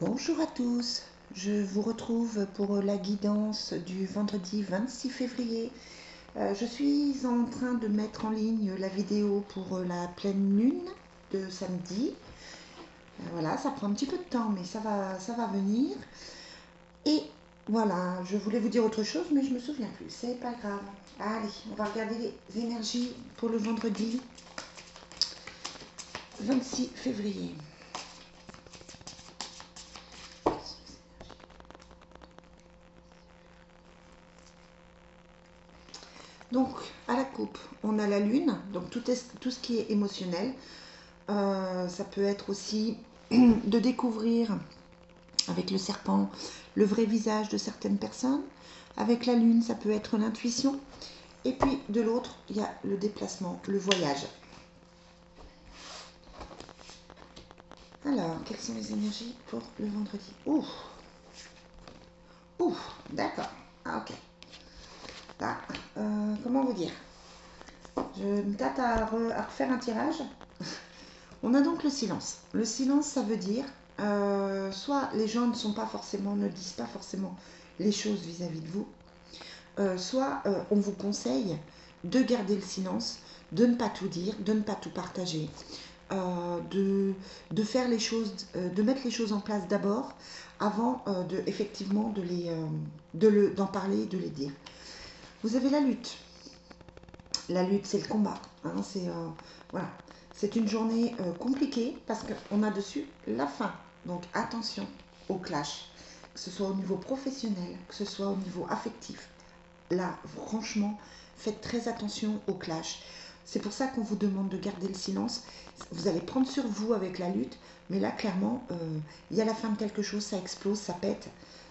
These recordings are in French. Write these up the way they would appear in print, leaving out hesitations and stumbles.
Bonjour à tous, je vous retrouve pour la guidance du vendredi 26 février. Je suis en train de mettre en ligne la vidéo pour la pleine lune de samedi. Voilà, ça prend un petit peu de temps, mais ça va venir. Et voilà, je voulais vous dire autre chose, mais je me souviens plus, c'est pas grave. Allez, on va regarder les énergies pour le vendredi 26 février. Donc, à la coupe, on a la lune, donc tout ce qui est émotionnel. Ça peut être aussi de découvrir avec le serpent le vrai visage de certaines personnes. Avec la lune, ça peut être l'intuition. Et puis, de l'autre, il y a le déplacement, le voyage. Alors, quelles sont les énergies pour le vendredi? Ouh, d'accord. Ah, ok. Là, comment vous dire? Je me tâte à refaire un tirage. On a donc le silence. Le silence, ça veut dire soit les gens ne disent pas forcément les choses vis-à-vis de vous, soit on vous conseille de garder le silence, de ne pas tout dire, de ne pas tout partager, de faire les choses, de mettre les choses en place d'abord, avant effectivement d'en parler, de les dire. Vous avez la lutte. La lutte, c'est le combat. Hein, voilà. C'est une journée compliquée parce qu'on a dessus la fin. Donc attention au clash, que ce soit au niveau professionnel, que ce soit au niveau affectif. Là, franchement, faites très attention au clash. C'est pour ça qu'on vous demande de garder le silence. Vous allez prendre sur vous avec la lutte, mais là, clairement, il y a la fin de quelque chose, ça explose, ça pète.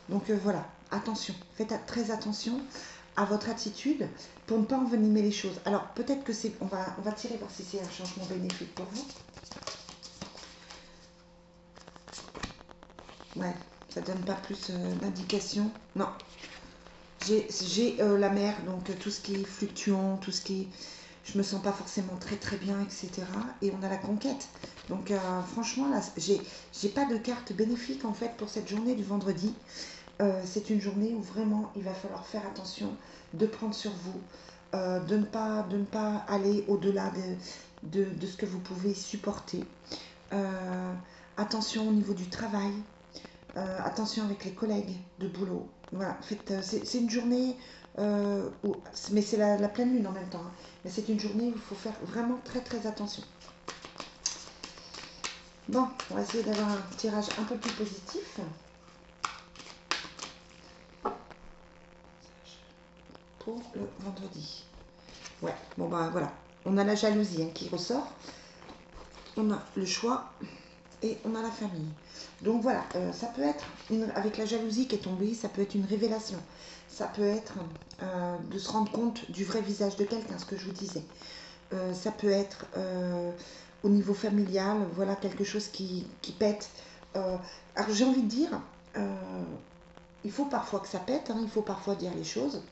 Donc voilà, attention, faites très attention à votre attitude pour ne pas envenimer les choses. Alors peut-être que c'est, on va tirer voir si c'est un changement bénéfique pour vous. Ouais, ça donne pas plus d'indications. Non, j'ai la mer, donc tout ce qui est fluctuant, tout ce qui est, je me sens pas forcément très bien, etc. Et on a la conquête. Donc franchement là, j'ai pas de carte bénéfique en fait pour cette journée du vendredi. C'est une journée où vraiment il va falloir faire attention, de prendre sur vous, de ne pas aller au-delà de ce que vous pouvez supporter. Attention au niveau du travail, attention avec les collègues de boulot. Voilà, c'est une journée mais c'est la pleine lune en même temps. Hein. Mais c'est une journée où il faut faire vraiment très attention. Bon, on va essayer d'avoir un tirage un peu plus positif. Pour le vendredi. Ouais, bon bah voilà. On a la jalousie qui ressort. On a le choix et on a la famille. Donc voilà, ça peut être, avec la jalousie qui est tombée, ça peut être une révélation. Ça peut être de se rendre compte du vrai visage de quelqu'un, ce que je vous disais. Ça peut être au niveau familial, voilà, quelque chose qui pète. Alors j'ai envie de dire, il faut parfois que ça pète, hein, il faut parfois dire les choses.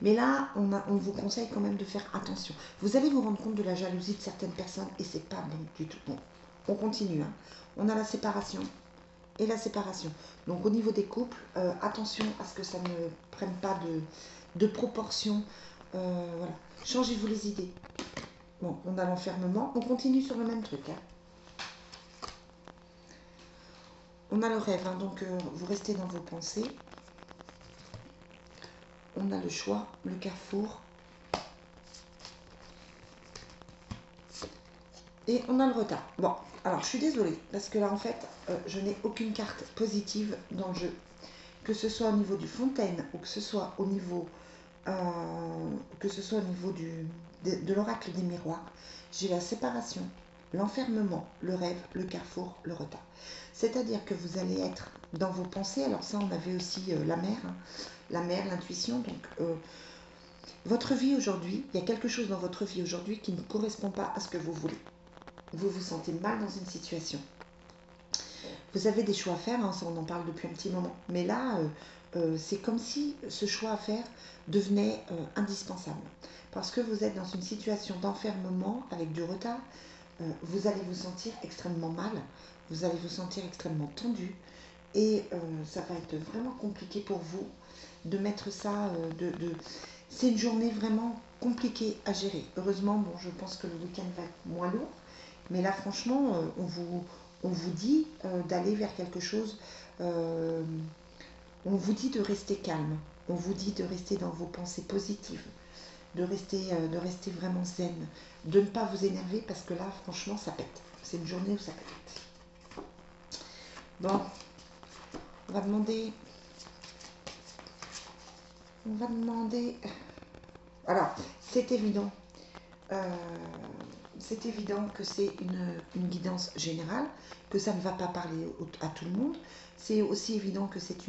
Mais là, on vous conseille quand même de faire attention. Vous allez vous rendre compte de la jalousie de certaines personnes et c'est pas bon du tout. Bon, on continue. Hein. On a la séparation et la séparation. Donc au niveau des couples, attention à ce que ça ne prenne pas de proportions. Voilà. Changez-vous les idées. Bon, on a l'enfermement. On continue sur le même truc. Hein. On a le rêve, hein, donc vous restez dans vos pensées. On a le choix, le carrefour. Et on a le retard. Bon, alors je suis désolée, parce que là en fait, je n'ai aucune carte positive dans le jeu. Que ce soit au niveau du fontaine, ou que ce soit au niveau, de l'oracle des miroirs, j'ai la séparation, l'enfermement, le rêve, le carrefour, le retard. C'est-à-dire que vous allez être dans vos pensées, alors ça on avait aussi la mer, hein, la mer, l'intuition, donc votre vie aujourd'hui, il y a quelque chose dans votre vie aujourd'hui qui ne correspond pas à ce que vous voulez. Vous vous sentez mal dans une situation. Vous avez des choix à faire, hein, ça on en parle depuis un petit moment. Mais là, c'est comme si ce choix à faire devenait indispensable. Parce que vous êtes dans une situation d'enfermement avec du retard, vous allez vous sentir extrêmement mal. vous allez vous sentir extrêmement tendu et ça va être vraiment compliqué pour vous de mettre ça, c'est une journée vraiment compliquée à gérer. Heureusement, bon, je pense que le week-end va être moins lourd, mais là, franchement, on vous dit d'aller vers quelque chose, on vous dit de rester calme, on vous dit de rester dans vos pensées positives, de rester vraiment zen, de ne pas vous énerver parce que là, franchement, ça pète. C'est une journée où ça pète. Bon, on va demander... On va demander... Alors, c'est évident. C'est évident que c'est une guidance générale, que ça ne va pas parler à tout le monde. C'est aussi évident que c'est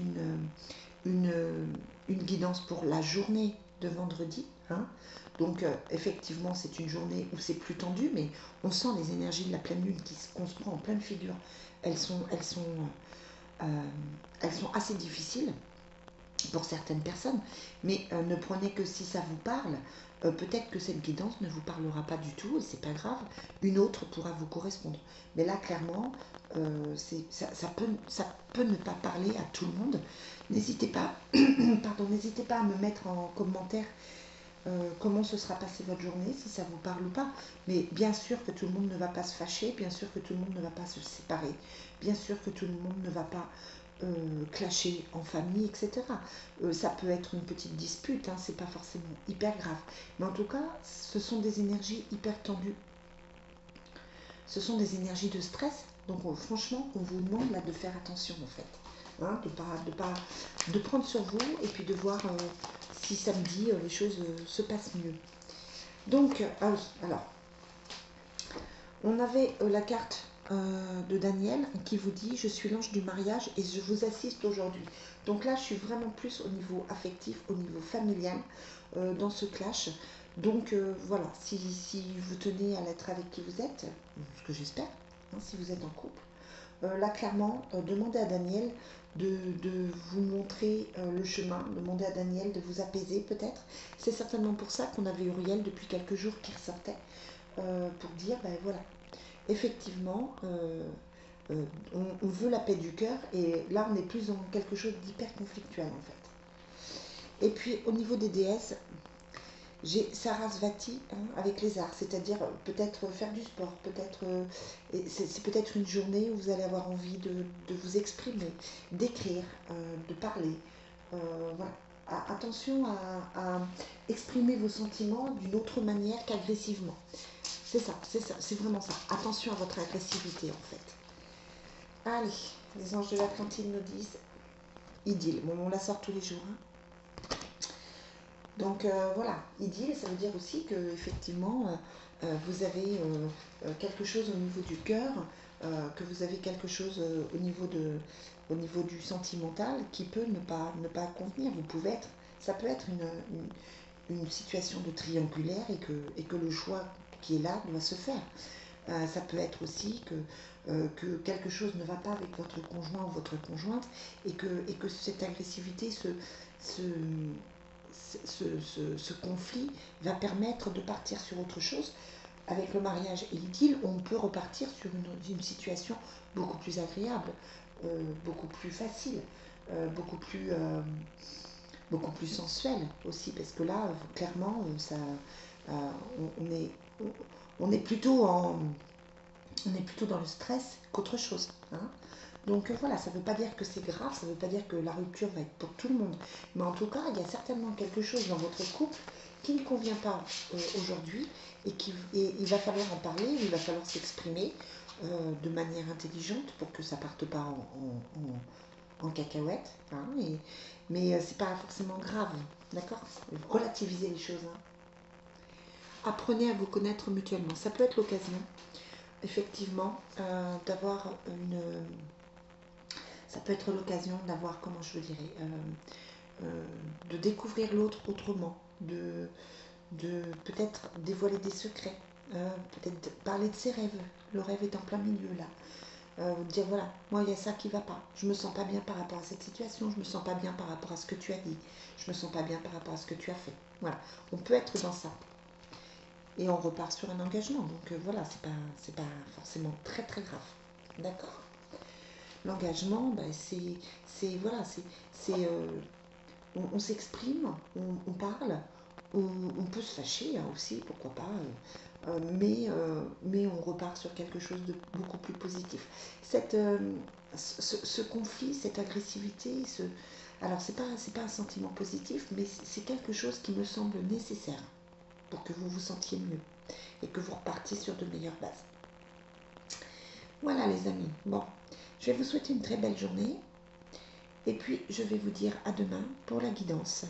une guidance pour la journée de vendredi. Hein. Donc, effectivement, c'est une journée où c'est plus tendu, mais on sent les énergies de la pleine lune qu'on se prend en pleine figure. Elles sont assez difficiles pour certaines personnes, mais ne prenez que si ça vous parle. Peut-être que cette guidance ne vous parlera pas du tout et c'est pas grave, une autre pourra vous correspondre. Mais là, clairement, ça peut ne pas parler à tout le monde. N'hésitez pas, n'hésitez pas à me mettre en commentaire comment se sera passée votre journée, si ça vous parle ou pas. Mais bien sûr que tout le monde ne va pas se fâcher, bien sûr que tout le monde ne va pas se séparer, bien sûr que tout le monde ne va pas clasher en famille, etc. Ça peut être une petite dispute, hein, c'est pas forcément hyper grave. Mais en tout cas, ce sont des énergies hyper tendues. Ce sont des énergies de stress. Donc franchement, on vous demande là de faire attention en fait. Hein, de prendre sur vous et puis de voir si samedi les choses se passent mieux. Donc, ah oui, alors, on avait la carte de Daniel qui vous dit « Je suis l'ange du mariage et je vous assiste aujourd'hui ». Donc là, je suis vraiment plus au niveau affectif, au niveau familial dans ce clash. Donc voilà, si vous tenez à l'être avec qui vous êtes, ce que j'espère, hein, si vous êtes en couple, là clairement, demandez à Daniel de vous montrer le chemin, demandez à Daniel de vous apaiser peut-être. C'est certainement pour ça qu'on avait Uriel depuis quelques jours qui ressortait pour dire, ben voilà, effectivement, on veut la paix du cœur et là on est plus dans quelque chose d'hyper conflictuel en fait. Et puis au niveau des déesses, j'ai Sarasvati hein, avec les arts, c'est-à-dire peut-être faire du sport, peut-être c'est peut-être une journée où vous allez avoir envie de vous exprimer, d'écrire, de parler. Voilà. Attention à exprimer vos sentiments d'une autre manière qu'agressivement. C'est ça, c'est vraiment ça. Attention à votre agressivité en fait. Allez, les anges de l'Atlantide nous disent idylle. Bon, on la sort tous les jours. Hein. Donc voilà, idylle, ça veut dire aussi que effectivement vous avez quelque chose au niveau du cœur, que vous avez quelque chose au niveau du sentimental qui peut ne pas convenir. Vous pouvez être, ça peut être une situation de triangulaire et que le choix qui est là doit se faire. Ça peut être aussi que quelque chose ne va pas avec votre conjoint ou votre conjointe et que cette agressivité, ce conflit va permettre de partir sur autre chose. Avec le mariage et l'idylle, on peut repartir sur une situation beaucoup plus agréable, beaucoup plus facile, beaucoup plus sensuelle aussi, parce que là, clairement, on est plutôt dans le stress qu'autre chose. Hein. Donc voilà, ça ne veut pas dire que c'est grave, ça ne veut pas dire que la rupture va être pour tout le monde. Mais en tout cas, il y a certainement quelque chose dans votre couple qui ne convient pas aujourd'hui et il va falloir en parler, il va falloir s'exprimer de manière intelligente pour que ça ne parte pas en cacahuète. Hein, mais c'est pas forcément grave, d'accord? Relativisez les choses. Hein. Apprenez à vous connaître mutuellement. Ça peut être l'occasion, effectivement, d'avoir une... Ça peut être l'occasion d'avoir, comment je vous dirais, de découvrir l'autre autrement, de peut-être dévoiler des secrets, peut-être parler de ses rêves. Le rêve est en plein milieu là. Dire voilà, moi il y a ça qui va pas. Je me sens pas bien par rapport à cette situation, je me sens pas bien par rapport à ce que tu as dit, je me sens pas bien par rapport à ce que tu as fait. Voilà, on peut être dans ça. Et on repart sur un engagement. Donc voilà, c'est pas forcément très très grave. D'accord ? l'engagement, ben, voilà, on s'exprime, on parle, on peut se fâcher hein, aussi, pourquoi pas, mais on repart sur quelque chose de beaucoup plus positif. Ce conflit, cette agressivité, alors c'est pas un sentiment positif, mais c'est quelque chose qui me semble nécessaire pour que vous vous sentiez mieux et que vous repartiez sur de meilleures bases. Voilà les amis, bon, je vais vous souhaiter une très belle journée et puis je vais vous dire à demain pour la guidance.